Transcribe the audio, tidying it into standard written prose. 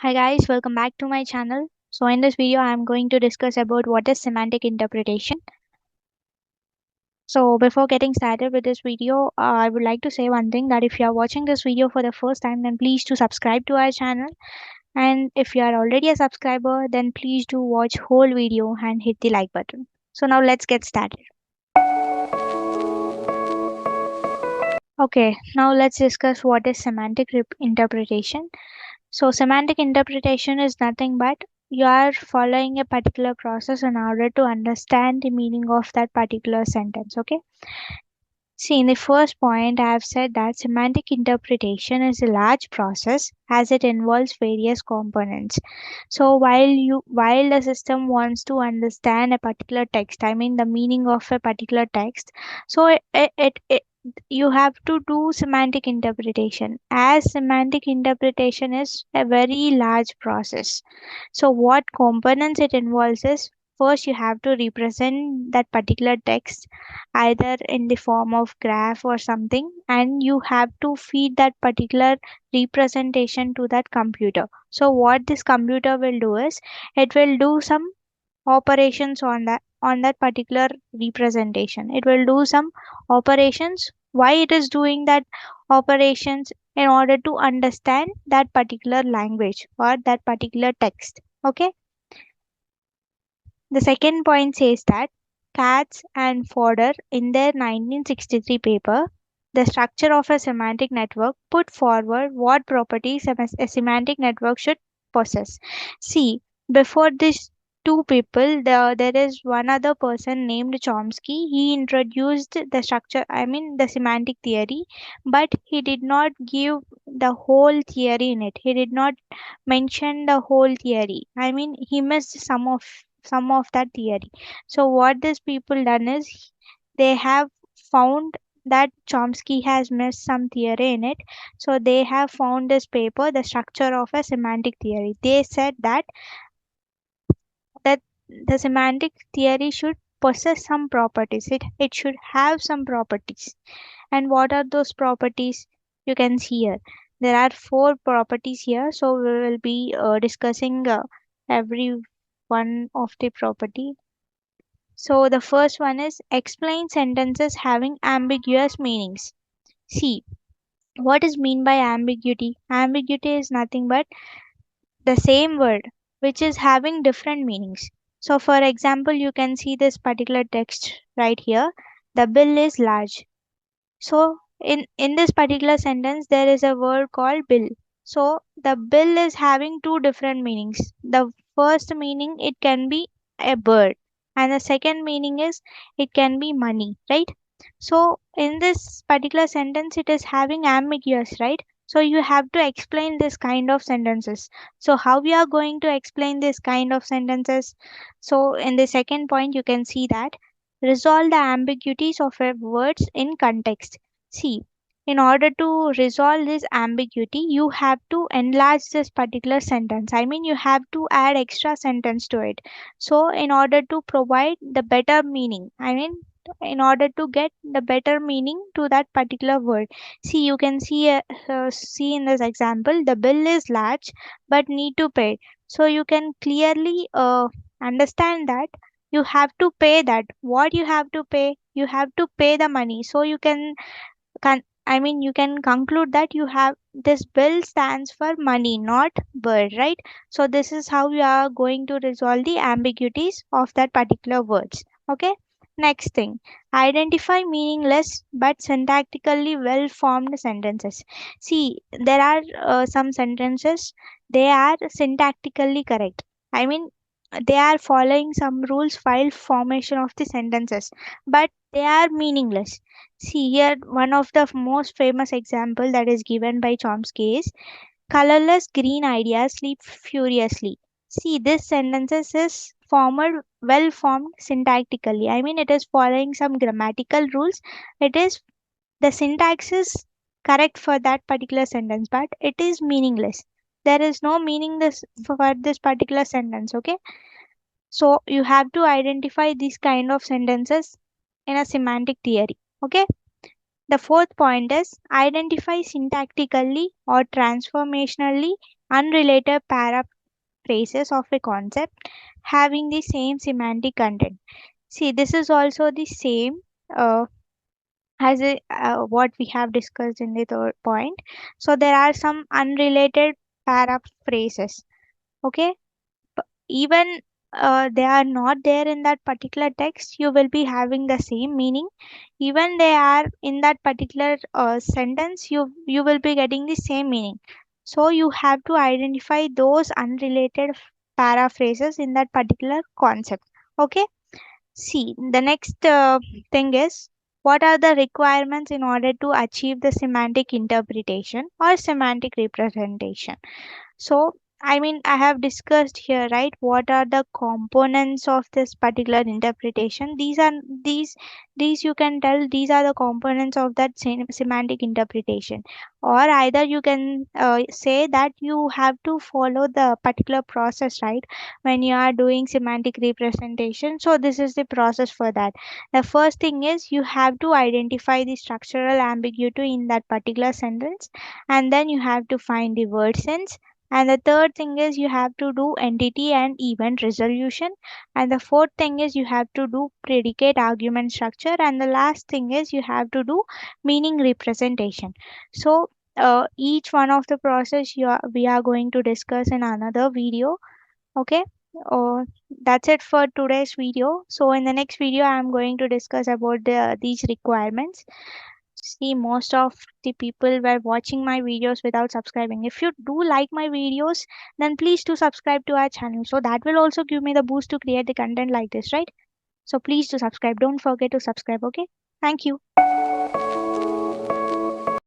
Hi guys, welcome back to my channel. So in this video I am going to discuss about what is semantic interpretation. So before getting started with this video, I would like to say one thing that if you are watching this video for the first time, then please do subscribe to our channel, and if you are already a subscriber, then please do watch whole video and hit the like button. So now let's get started. Okay, now let's discuss what is semantic interpretation. So, semantic interpretation is nothing but you are following a particular process in order to understand the meaning of that particular sentence. Okay. See, in the first point, I have said that semantic interpretation is a large process as it involves various components. So, while the system wants to understand a particular text, I mean the meaning of a particular text, so it you have to do semantic interpretation, as semantic interpretation is a very large process. So what components it involves is, first you have to represent that particular text either in the form of graph or something, and you have to feed that particular representation to that computer. So what this computer will do is, it will do some operations on that particular representation. It will do some operations. Why it is doing that operations? In order to understand that particular language or that particular text. Okay. The second point says that Katz and Fodor, in their 1963 paper, The Structure of a Semantic Network, put forward what properties a semantic network should possess. See, before these two people, there is one other person named Chomsky. He introduced the structure, I mean the semantic theory, but he did not give the whole theory in it. He did not mention the whole theory. I mean, he missed some of that theory. So what these people done is, they have found that Chomsky has missed some theory in it. So they have found this paper, The Structure of a Semantic Theory. They said that the semantic theory should possess some properties. It should have some properties. And what are those properties? You can see here. There are four properties here. So we will be discussing every one of the property. So the first one is explain sentences having ambiguous meanings. See, what is mean by ambiguity? Ambiguity is nothing but the same word which is having different meanings. So for example, you can see this particular text right here. The bill is large. So in this particular sentence there is a word called bill. So the bill is having two different meanings. The first meaning, it can be a bird, and the second meaning is it can be money, right? So in this particular sentence it is having ambiguous, right? So you have to explain this kind of sentences. So how we are going to explain this kind of sentences? So in the second point you can see that resolve the ambiguities of a words in context. See, in order to resolve this ambiguity, you have to enlarge this particular sentence. I mean, you have to add extra sentence to it. So, in order to provide the better meaning, I mean, in order to get the better meaning to that particular word. See, you can see in this example, the bill is large but need to pay. So, you can clearly understand that you have to pay that. What you have to pay? You have to pay the money. So, you can conclude that you have this bill stands for money, not bird, right? So this is how you are going to resolve the ambiguities of that particular words. Okay. Next thing, identify meaningless but syntactically well formed sentences. See, there are some sentences, they are syntactically correct. I mean, they are following some rules while formation of the sentences, but they are meaningless. See here, one of the most famous example that is given by Chomsky is colorless green ideas sleep furiously. See, this sentences is formed, well formed syntactically. I mean, it is following some grammatical rules. It is the syntax is correct for that particular sentence, but it is meaningless. There is no meaning this for this particular sentence. Okay, so you have to identify these kind of sentences in a semantic theory. Okay. The fourth point is identify syntactically or transformationally unrelated paraphrases of a concept having the same semantic content. See, this is also the same as what we have discussed in the third point. So there are some unrelated paraphrases. Okay, even they are not there in that particular text, you will be having the same meaning. Even they are in that particular sentence, you will be getting the same meaning. So you have to identify those unrelated paraphrases in that particular concept. Okay, see, the next thing is, what are the requirements in order to achieve the semantic interpretation or semantic representation? So, I mean, I have discussed here, right? What are the components of this particular interpretation? These you can tell these are the components of that semantic interpretation, or either you can say that you have to follow the particular process, right? When you are doing semantic representation, so this is the process for that. The first thing is you have to identify the structural ambiguity in that particular sentence, and then you have to find the word sense, and the third thing is you have to do entity and event resolution. And the fourth thing is you have to do predicate argument structure. And the last thing is you have to do meaning representation. So each one of the process we are going to discuss in another video. Okay. Uh, that's it for today's video. So in the next video, I'm going to discuss about these requirements. See, most of the people were watching my videos without subscribing. If you do like my videos, then please do subscribe to our channel. So that will also give me the boost to create the content like this, right? So please do subscribe. Don't forget to subscribe, okay? Thank you.